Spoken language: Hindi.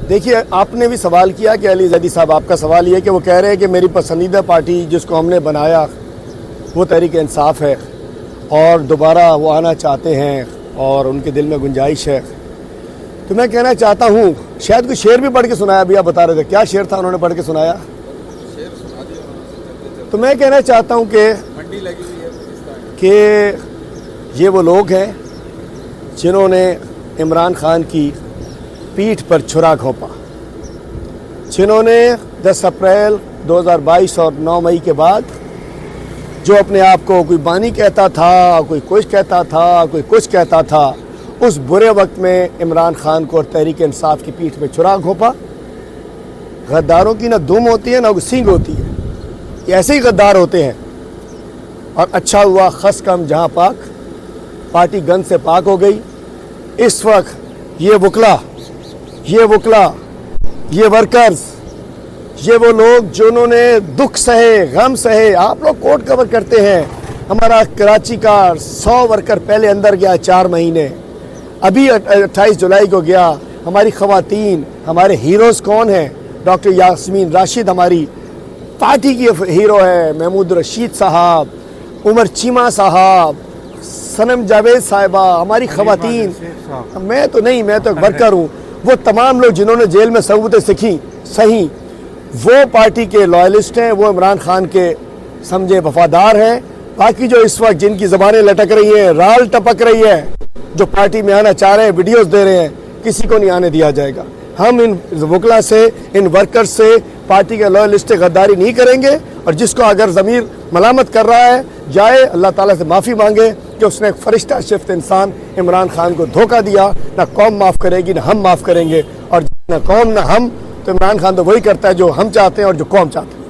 देखिए, आपने भी सवाल किया कि अली जैदी साहब, आपका सवाल ये है कि वो कह रहे हैं कि मेरी पसंदीदा पार्टी जिसको हमने बनाया वो तहरीक इंसाफ है और दोबारा वो आना चाहते हैं और उनके दिल में गुंजाइश है। तो मैं कहना चाहता हूँ, शायद कोई शेर भी पढ़ के सुनाया, अभी आप बता रहे थे क्या शेर था उन्होंने पढ़ के सुनाया? तो मैं कहना चाहता हूँ कि ये वो लोग हैं जिन्होंने इमरान खान की पीठ पर छुरा घोंपा, जिन्होंने 10 अप्रैल 2022 और 9 मई के बाद जो अपने आप को कोई बानी कहता था, कोई कुछ कहता था, कोई कुछ कहता था, उस बुरे वक्त में इमरान खान को और तहरीक इंसाफ की पीठ में छुरा घोंपा। गद्दारों की ना दुम होती है ना सींग होती है, ये ऐसे ही गद्दार होते हैं। और अच्छा हुआ खस कम जहाँ पाक, पार्टी गंद से पाक हो गई। इस वक्त ये वकला, ये वर्कर्स, ये वो लोग जिन्होंने दुख सहे, गम सहे। आप लोग कोर्ट कवर करते हैं, हमारा कराची का 100 वर्कर पहले अंदर गया 4 महीने, अभी 28 जुलाई को गया। हमारी ख़वातीन, हमारे हीरोज़ कौन हैं? डॉक्टर यास्मीन राशिद हमारी पार्टी की हीरो है, महमूद रशीद साहब, उमर चीमा साहब, सनम जावेद साहिबा, हमारी ख़वातीन। मैं तो नहीं, मैं तो एक वर्कर हूँ। वो तमाम लोग जिन्होंने जेल में सबूतें सीखी सही, वो पार्टी के लॉयलिस्ट हैं, वो इमरान खान के समझे वफादार हैं। बाकी जो इस वक्त जिनकी ज़बानें लटक रही हैं, राल टपक रही है, जो पार्टी में आना चाह रहे हैं, वीडियोस दे रहे हैं, किसी को नहीं आने दिया जाएगा। हम इन वकला से, इन वर्कर्स से, पार्टी के लॉयलिस्ट से गद्दारी नहीं करेंगे। और जिसको अगर ज़मीर मलामत कर रहा है, जाए अल्लाह ताला से माफ़ी मांगे कि उसने एक फरिश्ता शिफ्त इंसान इमरान खान को धोखा दिया। ना कौम माफ़ करेगी, ना हम माफ़ करेंगे। और ना कौम ना हम, तो इमरान खान तो वही करता है जो हम चाहते हैं और जो कौम चाहते हैं।